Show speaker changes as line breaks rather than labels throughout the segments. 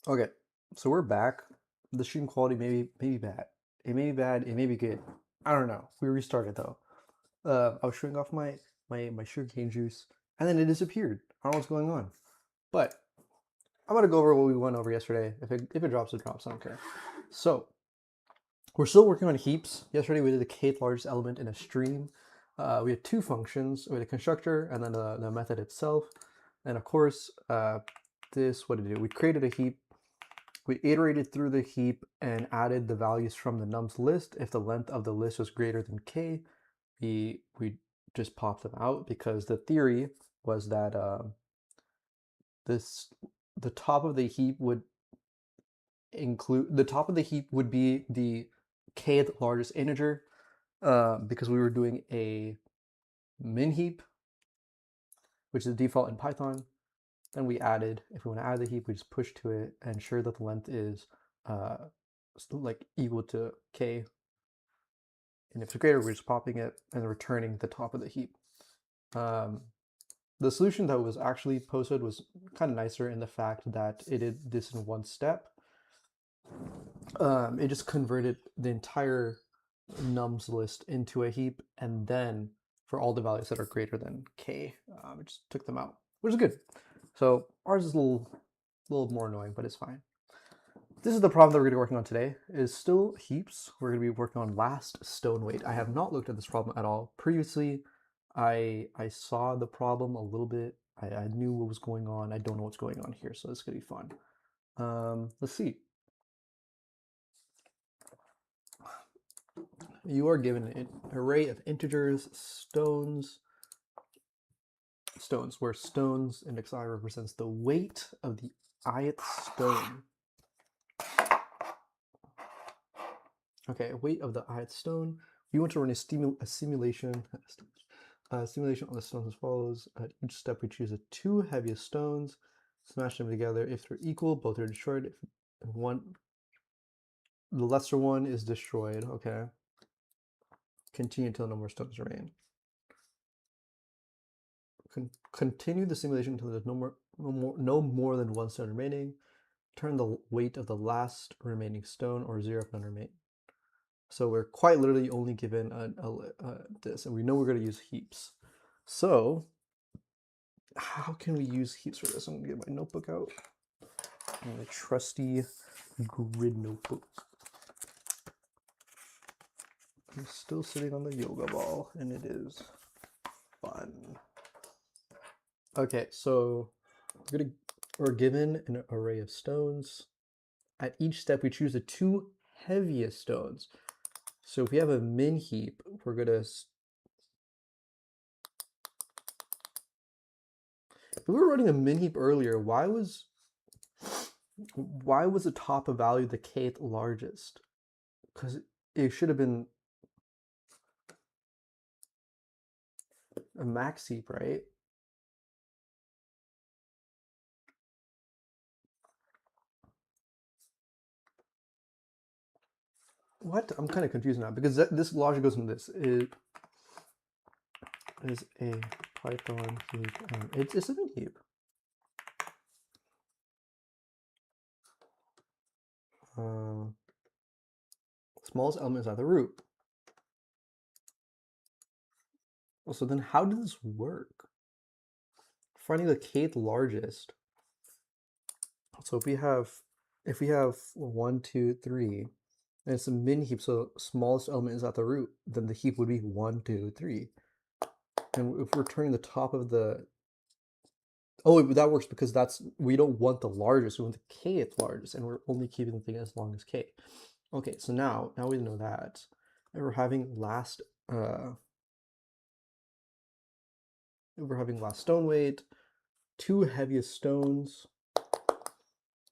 Okay, so we're back. The stream quality may be bad. It may be bad. It may be good. I don't know. We restarted though. I was showing off my sugarcane juice, and then it disappeared. I don't know what's going on. But I'm gonna go over what we went over yesterday. If it drops, it drops. I don't care. So we're still working on heaps. Yesterday we did the kth largest element in a stream. We had two functions. We had a constructor and then the method itself. And of course, what did it do? We created a heap. We iterated through the heap and added the values from the nums list. If the length of the list was greater than k, we just popped them out because the theory was that this the top of the heap would be the kth largest integer because we were doing a min heap, which is the default in Python. Then we added, if we want to add the heap, we just push to it and ensure that the length is like equal to k. And if it's greater, we're just popping it and returning the top of the heap. The solution that was actually posted was kind of nicer in the fact that it did this in one step. It just converted the entire nums list into a heap, and then for all the values that are greater than k, it just took them out, which is good. So ours is a little more annoying, but it's fine. This is the problem that we're going to be working on today. Is still heaps. We're going to be working on last stone weight. I have not looked at this problem at all. Previously, I saw the problem a little bit. I knew what was going on. I don't know what's going on here, so it's going to be fun. Let's see. You are given an array of integers, stones, where stones index I represents the weight of the ith stone. Okay, weight of the ith stone. We want to run a simulation on the stones as follows. At each step, we choose the two heaviest stones, smash them together. If they're equal, both are destroyed. If the lesser one is destroyed. Okay. Continue until no more stones remain. Continue the simulation until there's no more than one stone remaining. Turn the weight of the last remaining stone, or 0 if none remain. So we're quite literally only given this, and we know we're going to use heaps. So how can we use heaps for this? I'm going to get my notebook out. My trusty grid notebook. I'm still sitting on the yoga ball, and it is fun. Okay, so we're given an array of stones. At each step, we choose the two heaviest stones. So if we have a min heap, we're gonna. If we were running a min heap earlier, why was the top of value the kth largest? Because it should have been a max heap, right? What? I'm kind of confused now because this logic goes into this. It is a Python heap. It's a min heap. Smallest element is at the root. So then how does this work? Finding the kth largest. So if we have 1, 2, 3, and it's a min heap, so smallest element is at the root, then the heap would be 1, 2, 3. And if we're turning the top of the that works because we don't want the largest, we want the kth largest, and we're only keeping the thing as long as k. Okay, so now we know that. And we're having last stone weight, two heaviest stones.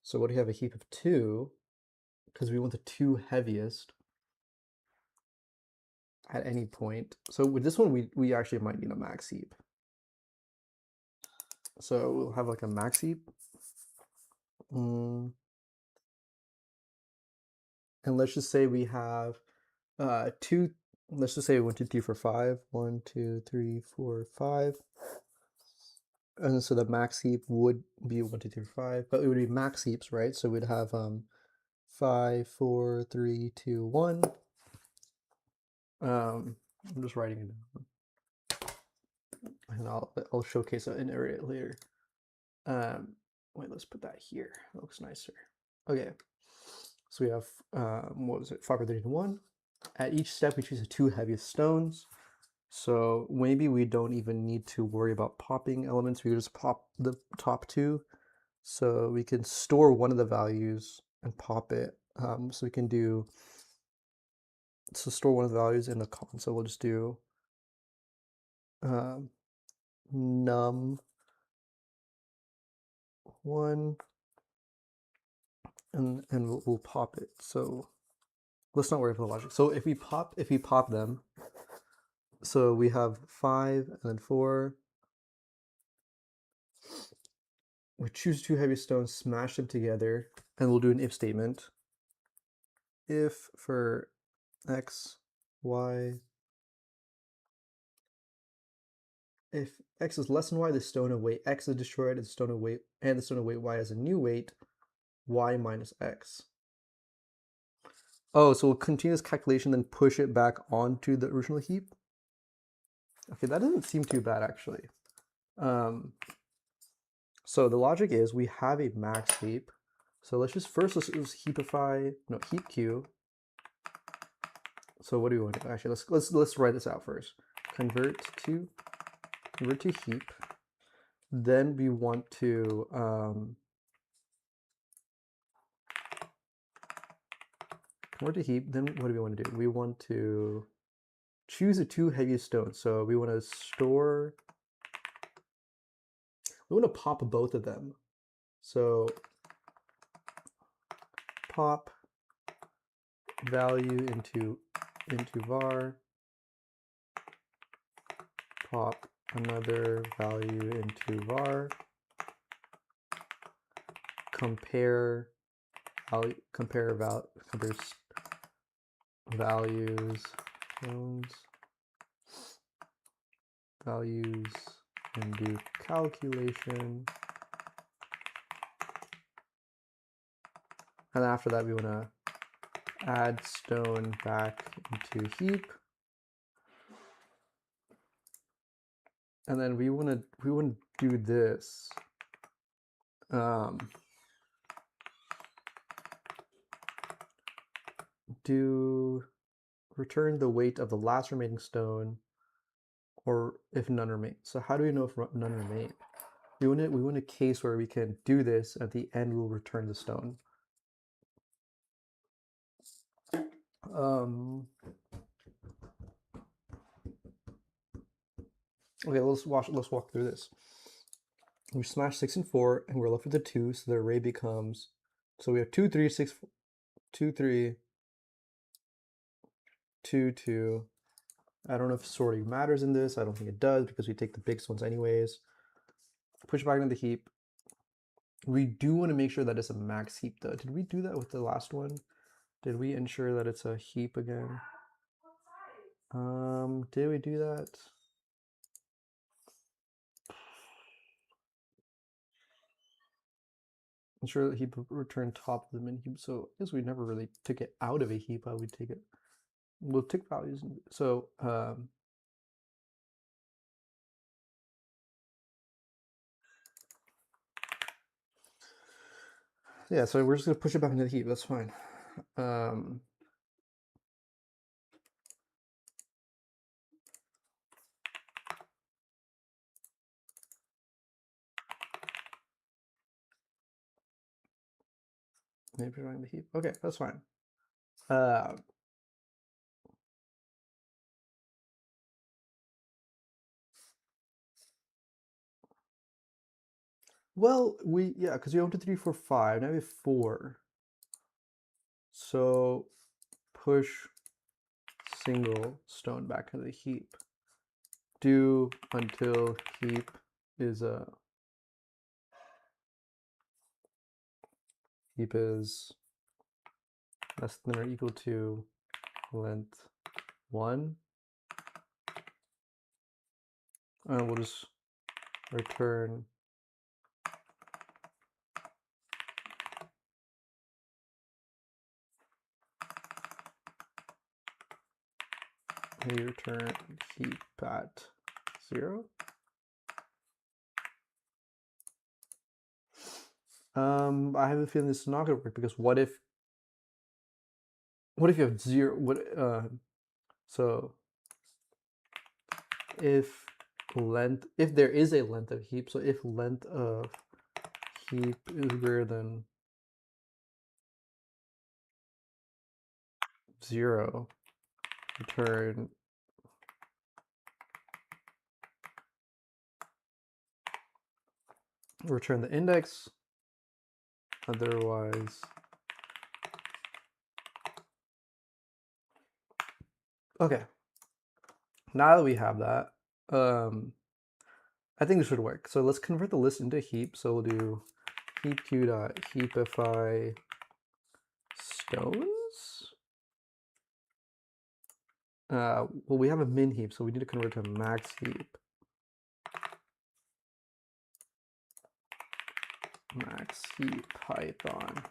So what do you have? A heap of 2, because we want the two heaviest at any point. So with this one, we actually might need a max heap. So we'll have like a max heap. And let's just say we have two. Let's just say 1, 2, 3, 4, 5. 1, 2, 3, 4, 5. And so the max heap would be 1, 2, 3, 5, but it would be max heaps, right? So we'd have 5, 4, 3, 2, 1. I'm just writing it down, and I'll showcase it in area later. Wait, let's put that here. That looks nicer. Okay, so we have what was it? 5, 4, 3, 2, 1. At each step, we choose the 2 heaviest stones. So maybe we don't even need to worry about popping elements. We just pop the top 2. So we can store one of the values and pop it. So we can do, so store one of the values in the console. We'll just do num1, and we'll pop it. So let's not worry about the logic. So if we pop them, so we have 5 and then 4. We choose 2 heavy stones, smash them together, and we'll do an if statement. If for x, y, if x is less than y, the stone of weight x is destroyed, and the stone of weight y has a new weight, y minus x. Oh, so we'll continue this calculation, then push it back onto the original heap. Okay, that doesn't seem too bad actually. So the logic is we have a max heap. So let's heapify, no, heap q. So what do we want to do? Actually, let's write this out first. Convert to heap. Then we want to convert to heap. Then what do we want to do? We want to choose the 2 heaviest stones. So we want to store. We want to pop both of them. So pop value into var, pop another value into var, compare values, and do calculation. And after that, we want to add stone back into heap. And then we want to do this. Do return the weight of the last remaining stone, or if none remain. So how do we know if none remain? We want a case where we can do this. At the end, we'll return the stone. Okay, let's walk through this. We smash 6 and 4, and we're left with the 2, so the array becomes, so we have 2, 3, 6, 2, 3, 2, 2. I don't know if sorting matters in this. I don't think it does because we take the biggest ones anyways. Push back into the heap. We do want to make sure that it's a max heap though. Did we do that with the last one? Did we ensure that it's a heap again? Did we do that? Ensure that heap return top of the min heap. So I guess we never really took it out of a heap. I would take it. We'll take values. So yeah, so we're just gonna push it back into the heap. That's fine. Maybe drawing the heap. Okay, that's fine. Well, yeah, because we 1, 2, 3, 4, 5. Now we have 4. So push single stone back into the heap. Do until heap is less than or equal to length 1. And we'll just return return heap at 0. I have a feeling this is not going to work, because what if you have 0? So if there is a length of heap, so if length of heap is greater than 0, return the index, otherwise. Okay, now that we have that, I think this should work. So let's convert the list into a heap. So we'll do heapq.heapify stones. Well, we have a min heap, so we need to convert to a max heap. Max heap Python.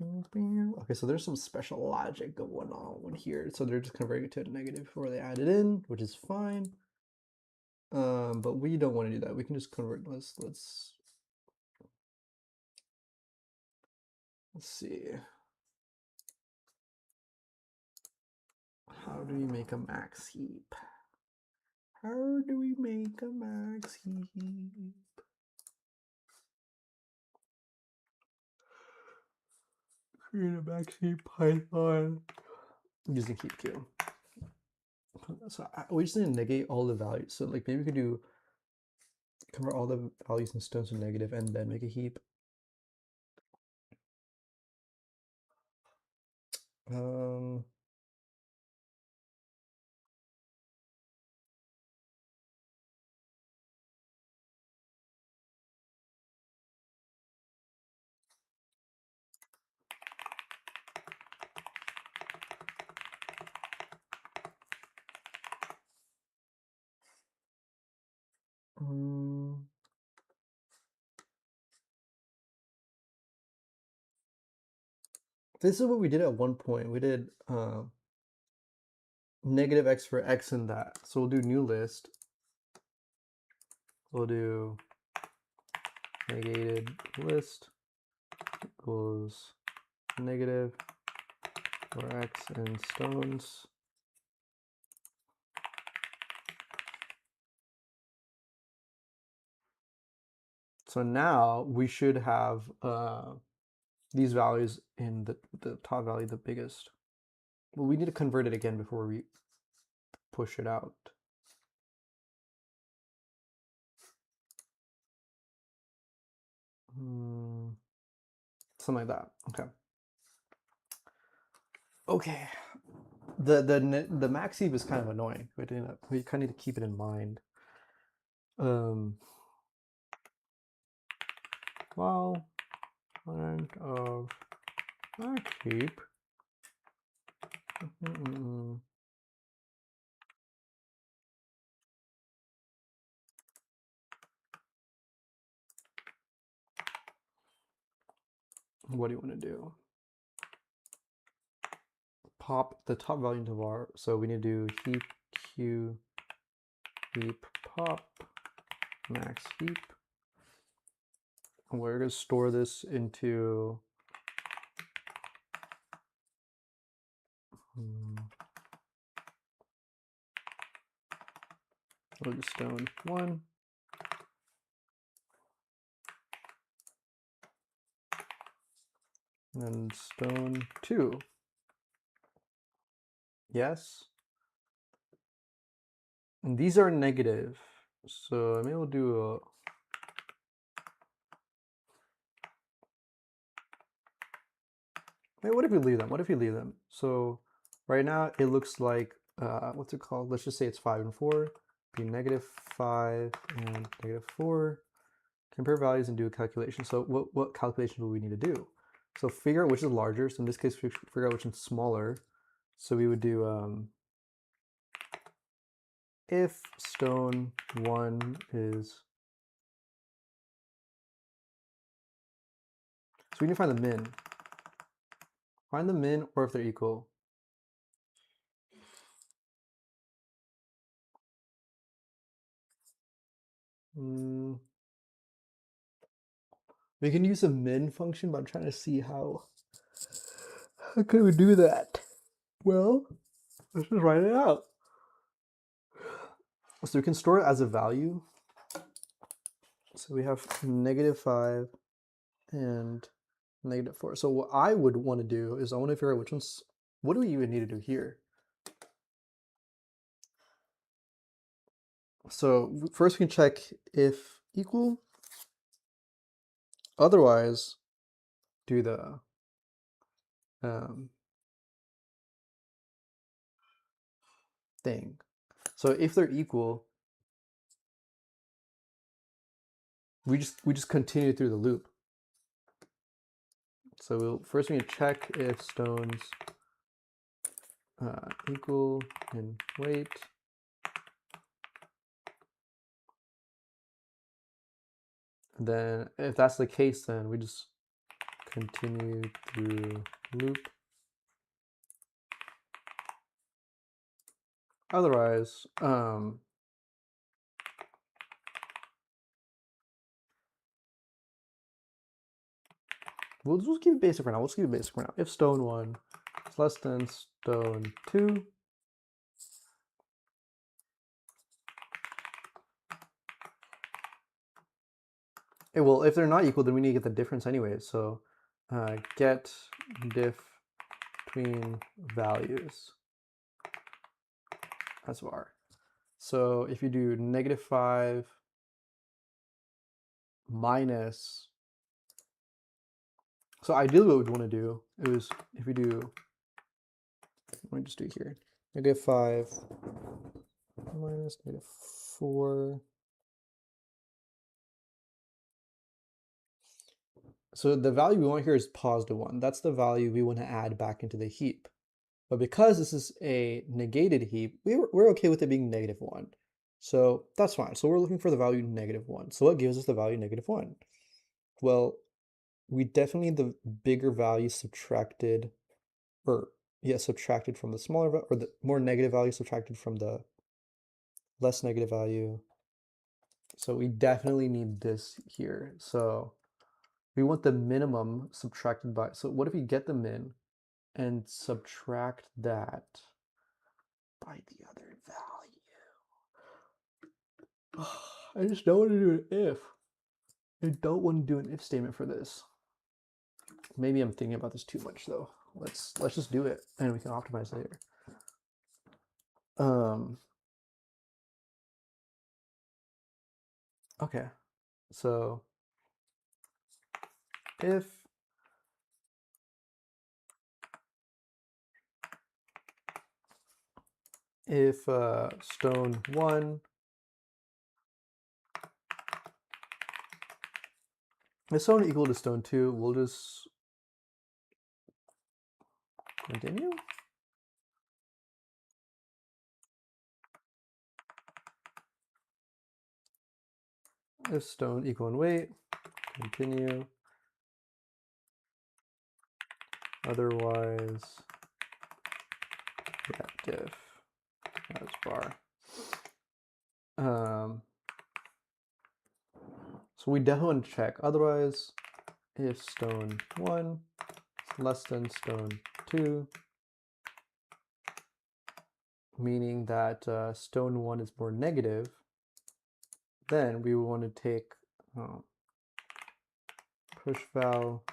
Okay, so there's some special logic going on here. So they're just converting it to a negative before they add it in, which is fine. But we don't want to do that. We can just convert. Let's see. How do we make a max heap? How do we make a max heap? Create a max heap Python using heapq. So we just need to negate all the values. So like maybe we could do convert all the values in stones to negative and then make a heap. This is what we did at one point. We did negative x for x in that. So we'll do new list. We'll do negated list equals negative for x in stones. So now we should have these values in the top value, the biggest. Well, we need to convert it again before we push it out. Something like that. Okay. Okay. The max heap is kind of annoying. We kind of need to keep it in mind. Well, length of max heap. What do you want to do? Pop the top value into var. So we need to do heap q heap pop max heap. We're going to store this into stone 1. And stone 2. Yes. And these are negative. So maybe we'll do a wait, what if we leave them? What if we leave them? So right now it looks like what's it called? Let's just say it's 5 and 4. Be negative 5 and negative 4. Compare values and do a calculation. So what calculation do we need to do? So figure out which is larger. So in this case, figure out which is smaller. So we would do if stone 1 is, so we need to find the min. Find the min or if they're equal. We can use a min function, but I'm trying to see how can we do that? Well, let's just write it out. So we can store it as a value. So we have -5 and -4. So what I would want to do is I want to figure out which ones, what do we even need to do here? So first we can check if equal. Otherwise, do the thing. So if they're equal, we just continue through the loop. So first we can check if stones equal in weight. And then if that's the case, then we just continue through loop. Otherwise, we'll just keep it basic for now. Let's keep it basic for now. If stone 1 is less than stone 2, well, if they're not equal, then we need to get the difference anyway. So get diff between values as var. So if you do -5 minus, so ideally what we'd want to do is if we do, let me just do it here, -5 minus -4. So the value we want here is +1. That's the value we want to add back into the heap. But because this is a negated heap, we're okay with it being -1. So that's fine. So we're looking for the value -1. So what gives us the value -1? Well, we definitely need the bigger value subtracted, or yeah, subtracted from the smaller, or the more negative value subtracted from the less negative value. So we definitely need this here. So we want the minimum subtracted by, so what if we get the min and subtract that by the other value? I just don't want to do an if. I don't want to do an if statement for this. Maybe I'm thinking about this too much though. Let's just do it and we can optimize later. Okay, so if stone 1 is stone equal to stone 2, we'll just continue. If stone equal in weight, continue. Otherwise, get diff as var. So we definitely want to check. Otherwise, if stone 1 is less than stone 2, meaning that stone 1 is more negative, then we will want to take push val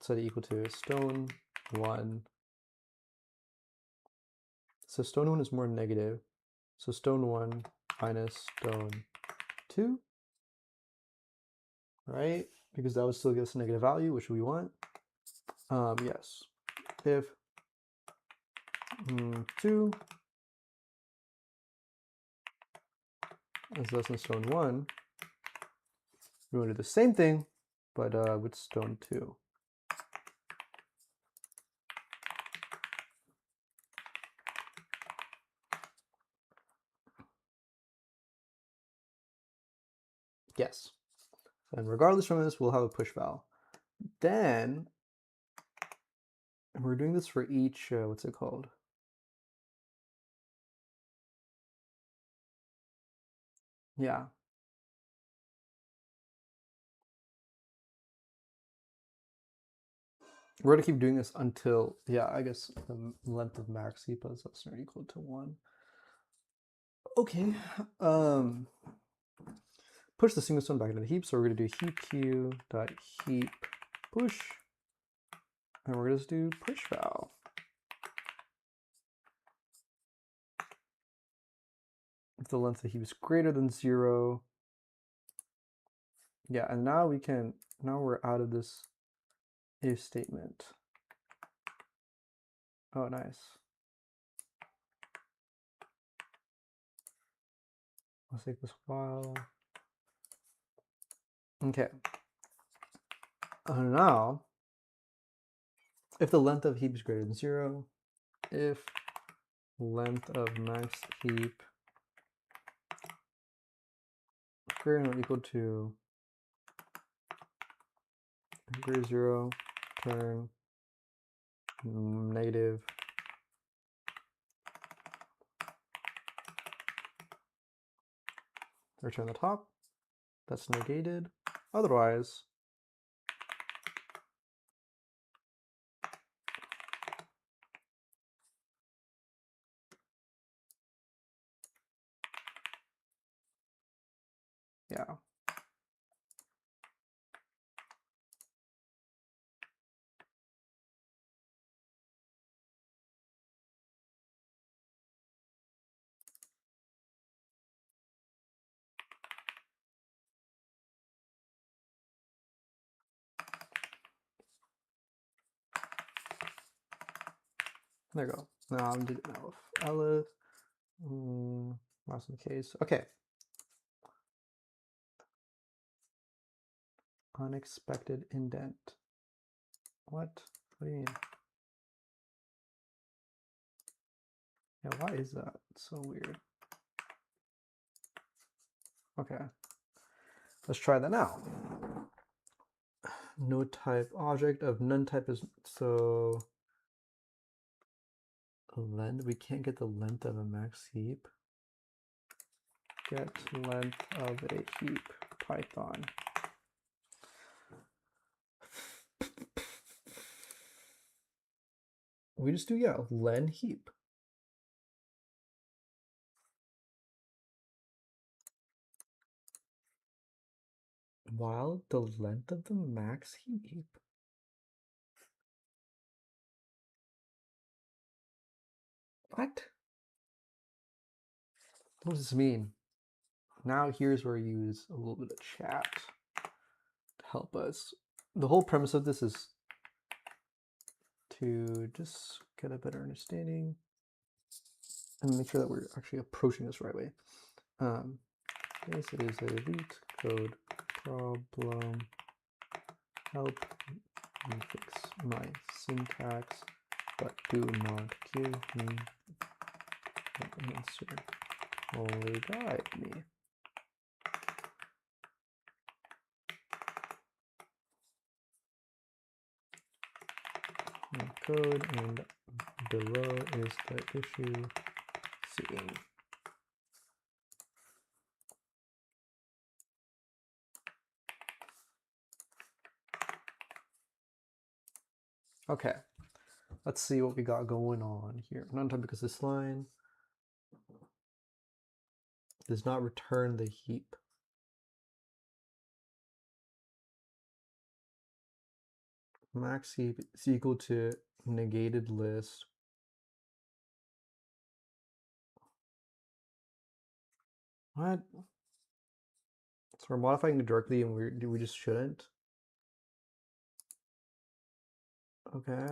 set it equal to stone 1. So stone 1 is more negative. So stone 1 minus stone 2, right? Because that would still give us a negative value, which we want. Yes. If 2 is less than stone 1, we want to do the same thing, but with stone too. Yes. And regardless from this, we'll have a push val. Then we're doing this for each, what's it called? Yeah. We're gonna keep doing this until, yeah, I guess the length of max heap is less than or equal to 1. Okay. Push the single stone back into the heap, so we're gonna do heap q dot heap push, and we're gonna just do push val. If the length of the heap is greater than 0, yeah, and now we're out of this if statement. Oh, nice. Let's take this while. Okay. Now, if the length of heap is greater than 0, if length of max heap greater than or equal to greater 0, turn negative. Return the top. That's negated. Otherwise, yeah. There you go. Now I'm doing it with Elif. Mouse in the case. Okay. Unexpected indent. What? What do you mean? Yeah, why is that so weird? Okay. Let's try that now. No type object of none type is so length. We can't get the length of a max heap. Get length of a heap Python. We just do, yeah, len heap. While the length of the max heap. What? What does this mean? Now here's where we use a little bit of chat to help us. The whole premise of this is to just get a better understanding and make sure that we're actually approaching this right way. This is a leetcode problem. Help me fix my syntax, but do not give me an answer. Only guide me. Code and below is the issue seeing. Okay, let's see what we got going on here. Not time because this line does not return the heap. Max heap is equal to negated list. What? So we're modifying it directly and we just shouldn't. Okay.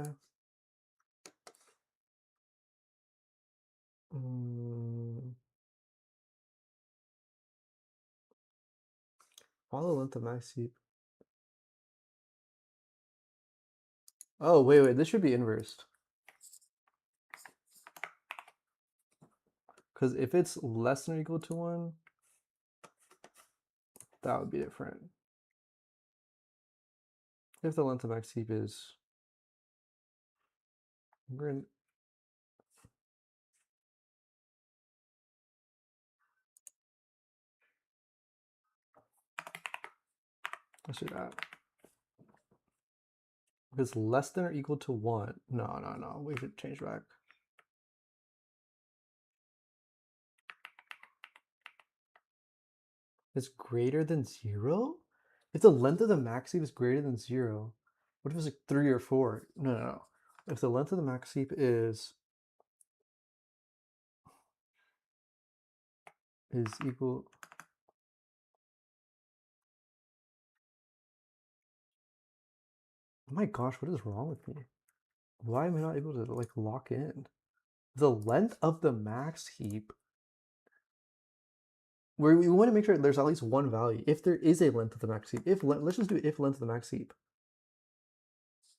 While the length of max heap Oh, wait, this should be inversed. Because if it's less than or equal to 1, that would be different. If the length of max heap is... Let's do that. If it's less than or equal to 1, no, we should change back. It's greater than 0? If the length of the max heap is greater than 0, what if it's like 3 or 4? No. If the length of the max heap is equal... Oh my gosh, what is wrong with me? Why am I not able to like lock in? The length of the max heap, where we want to make sure there's at least one value. If there is a length of the max heap, let's just do if length of the max heap.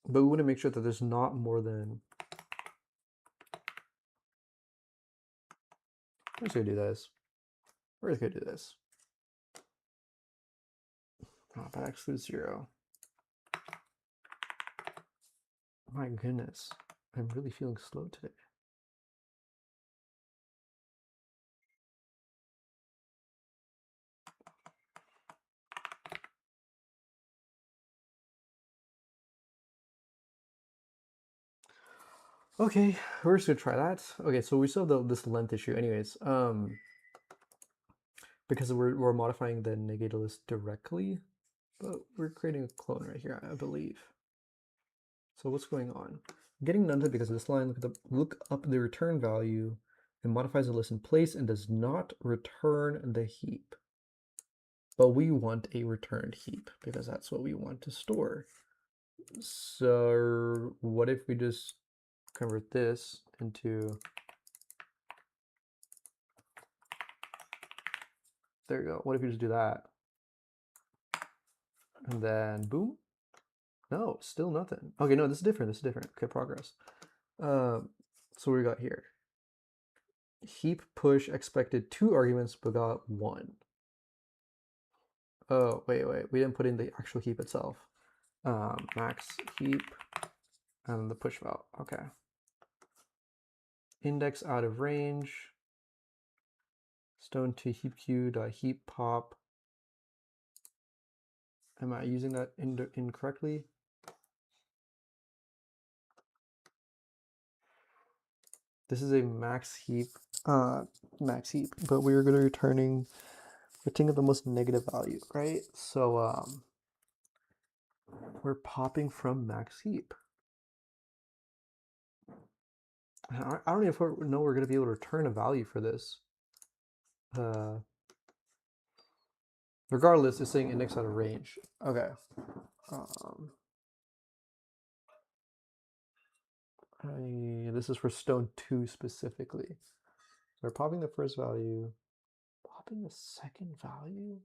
But we want to make sure that there's not more than... We're just gonna do this. We're just gonna do this. Oh, that excludes 0. My goodness, I'm really feeling slow today. Okay, we're just gonna try that. Okay, so we still have this length issue anyways. Because we're modifying the negator list directly, but we're creating a clone right here, I believe. So what's going on? I'm getting none because this line, look up the return value and modifies the list in place and does not return the heap. But we want a returned heap because that's what we want to store. So what if we just convert this into... There you go. What if you just do that? And then boom. No, still nothing. Okay, no, this is different. This is different. Okay, progress. So what we got here? Heap push expected 2 arguments but got 1. Oh, wait. We didn't put in the actual heap itself. Max heap and the push val. Okay. Index out of range. Stone to heap queue dot heap pop. Am I using that incorrectly? This is a max heap, but we're going to returning the most negative value, right? So we're popping from max heap. I don't even know we're going to be able to return a value for this. Regardless, it's saying index out of range. Okay. This is for stone 2 specifically. So we're popping the first value, popping the second value.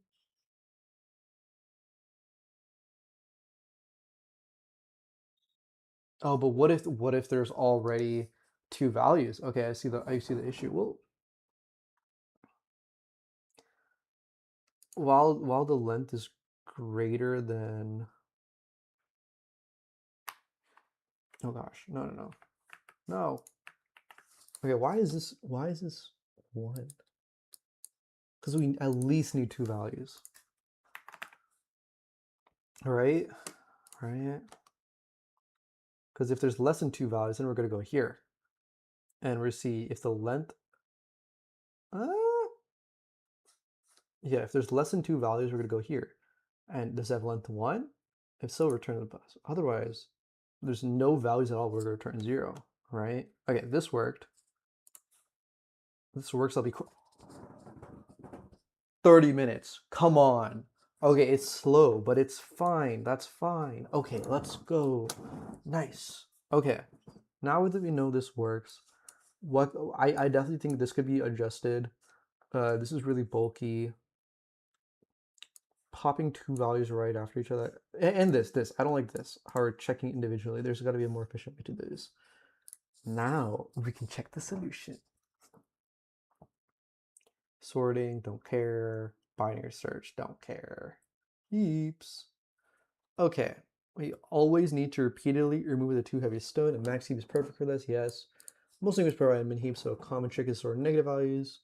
Oh, but what if there's already 2 values? Okay, I see the issue. Well, while the length is greater than... Oh gosh, no. Okay, why is this 1? Because we at least need 2 values. All right. Because if there's less than 2 values, then we're going to go here. And we're see if the length... yeah, if there's less than 2 values, we're going to go here. And does it have length 1? If so, return the bus. Otherwise, there's no values at all, we're going to return 0, right? Okay, this worked. This works, I'll be cool. 30 minutes, come on. Okay, it's slow, but it's fine, that's fine. Okay, let's go. Nice. Okay, now that we know this works, I definitely think this could be adjusted. This is really bulky. popping two values right after each other. And this, I don't like this. How we're checking individually. There's got to be a more efficient way to do this. Now we can check the solution. Sorting, don't care. Binary search, don't care. Heaps. Okay, we always need to repeatedly remove the two heaviest stone, and max heap is perfect for this, yes. Most languages provide min heap, so a common trick is store negative values.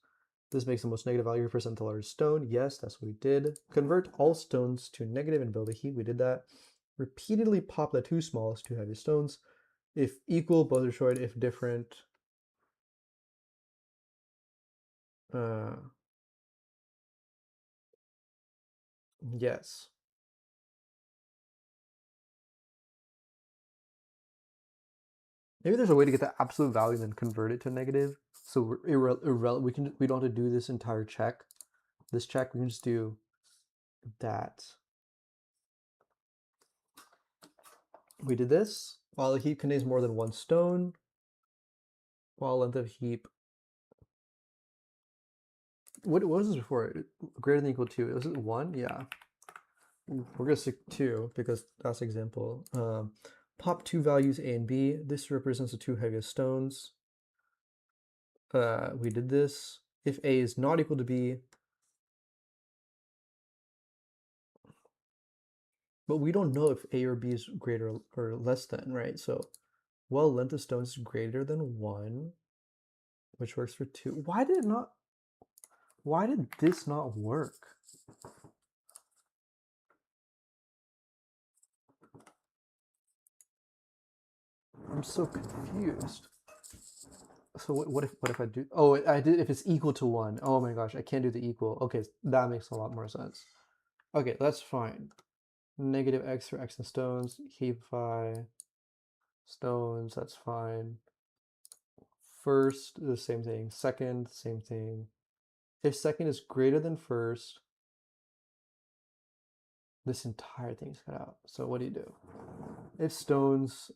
This makes the most negative value represent the largest stone. Yes, that's what we did. Convert all stones to negative and build a heap. We did that. Repeatedly pop the two smallest, two heaviest stones. If equal, both are destroyed. If different, yes. Maybe there's a way to get the absolute value and then convert it to negative. So we don't have to do this entire check. This check, we can just do that. We did this. While a heap contains more than one stone, while length of heap. What was this before? Greater than or equal to? Was it 1? Yeah. We're gonna stick 2 because that's example. Pop two values A and B. This represents the two heaviest stones. We did this. If A is not equal to B, but we don't know if A or B is greater or less than, right? So, well, length of stones is greater than 1, which works for 2. Why did this not work? I'm so confused. So what if I do? Oh, I did if it's equal to 1. Oh my gosh, I can't do the equal. Okay, that makes a lot more sense. Okay, that's fine. Negative x for x in stones. Heapify stones. That's fine. First, the same thing. Second, same thing. If second is greater than first, this entire thing's cut out. So what do you do? If stones,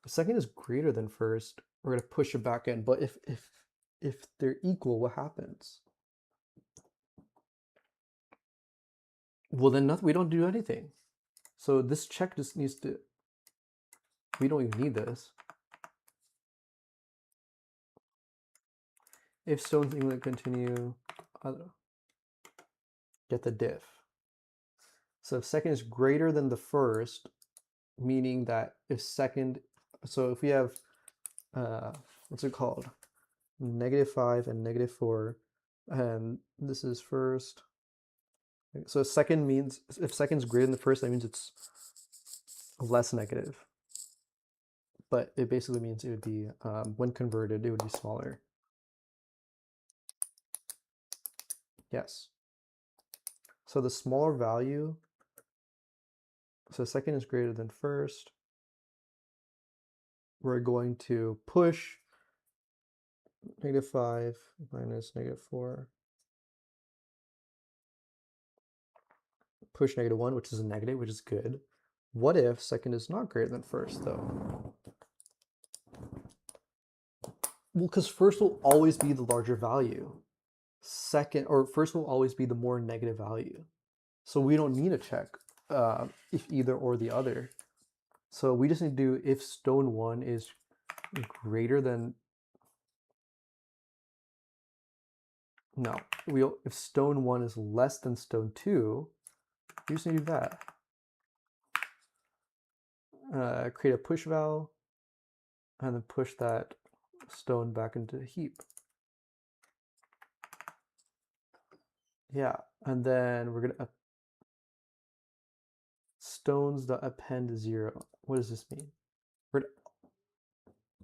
if second is greater than first, we're gonna push it back in. But if they're equal, what happens? Well, then nothing. We don't do anything. So this check just needs to. We don't even need this. If stones equal to continue, get the diff. So if second is greater than the first, meaning that if second, so if we have, what's it called? -5 and -4, and this is first. So second means, if second's greater than the first, that means it's less negative. But it basically means it would be, when converted, it would be smaller. Yes. So the smaller value, so second is greater than first, we're going to push -5 minus -4, push -1, which is a negative, which is good. What if second is not greater than first, though? Well, because first will always be the larger value. Second, or first will always be the more negative value. So we don't need to check if either or the other. So we just need to do if stone 1 is greater than, no, if stone 1 is less than stone 2, we just need to do that. Create a push val, and then push that stone back into the heap. Yeah, and then we're gonna stones that append 0. What does this mean?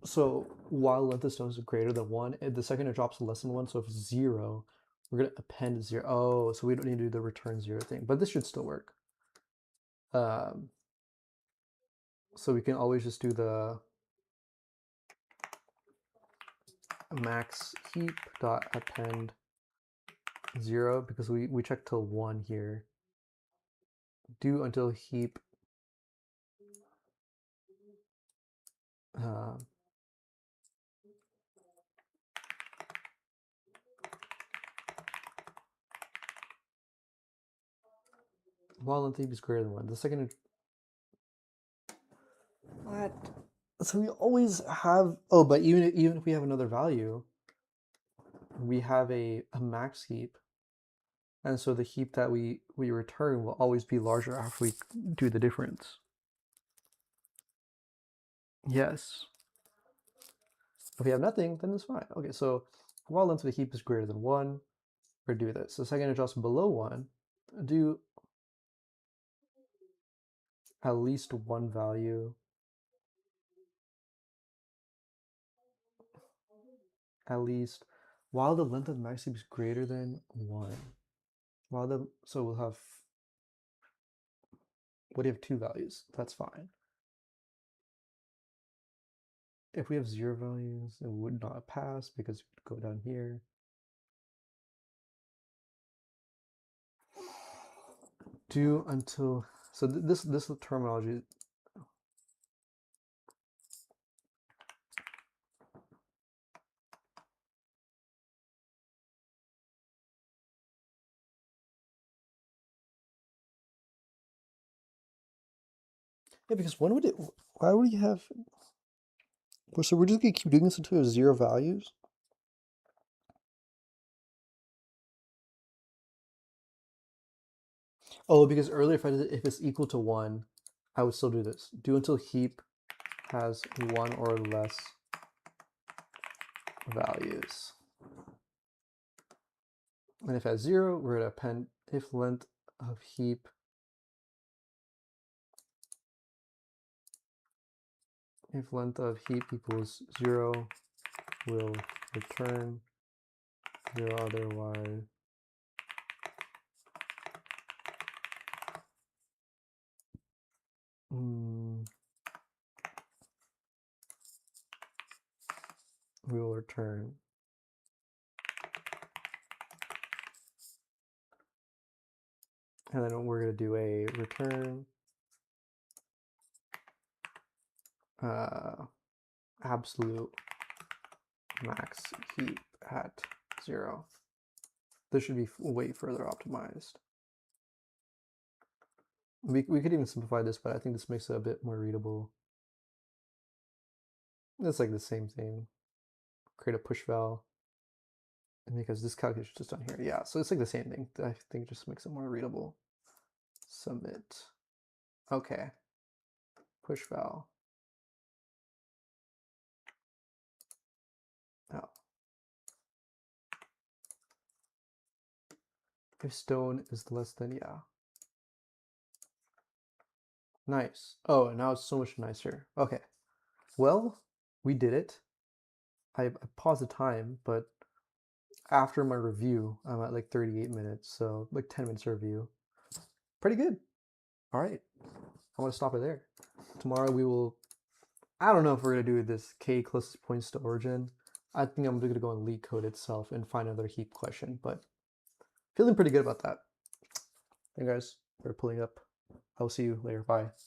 So while length of stones is greater than 1, the second it drops to less than 1, so if it's 0, we're gonna append 0. Oh, so we don't need to do the return 0 thing, but this should still work. So we can always just do the max heap dot append 0 because we checked till 1 here. Do until heap while length of heap is greater than 1. The second... What? So we always have... Oh, but even if we have another value, we have a max heap. And so the heap that we return will always be larger after we do the difference. Yes. If we have nothing, then it's fine. Okay, so while length of a heap is greater than 1, we're do this. The second adjustment below 1, do at least one value. At least while the length of the max heap is greater than 1. So we'll have, what do you have, 2 values? That's fine. If we have 0 values, it would not pass because we would go down here. Do until, so this terminology. Yeah, because when would it, why would you have, so we're just gonna keep doing this until there's 0 values? Oh, because earlier if it's equal to 1, I would still do this. Do until heap has 1 or less values. And if it has 0, we're gonna append if length of heap equals 0, will return 0 otherwise. We will return. And then we're going to do a return absolute max heap at 0. This should be way further optimized. We could even simplify this, but I think this makes it a bit more readable. It's like the same thing. Create a push val. And because this calculation is just on here. Yeah, so it's like the same thing. I think it just makes it more readable. Submit. Okay. Push val. Oh. If stone is less than, yeah. Nice. Oh, now it's so much nicer. Okay. Well, we did it. I paused the time, but after my review, I'm at like 38 minutes, so like 10 minutes of review. Pretty good. All right. I want to stop it there. Tomorrow we will, I don't know if we're going to do this k closest points to origin. I think I'm going to go on leetcode itself and find another heap question, but feeling pretty good about that. Hey guys, we're pulling up. I'll see you later. Bye.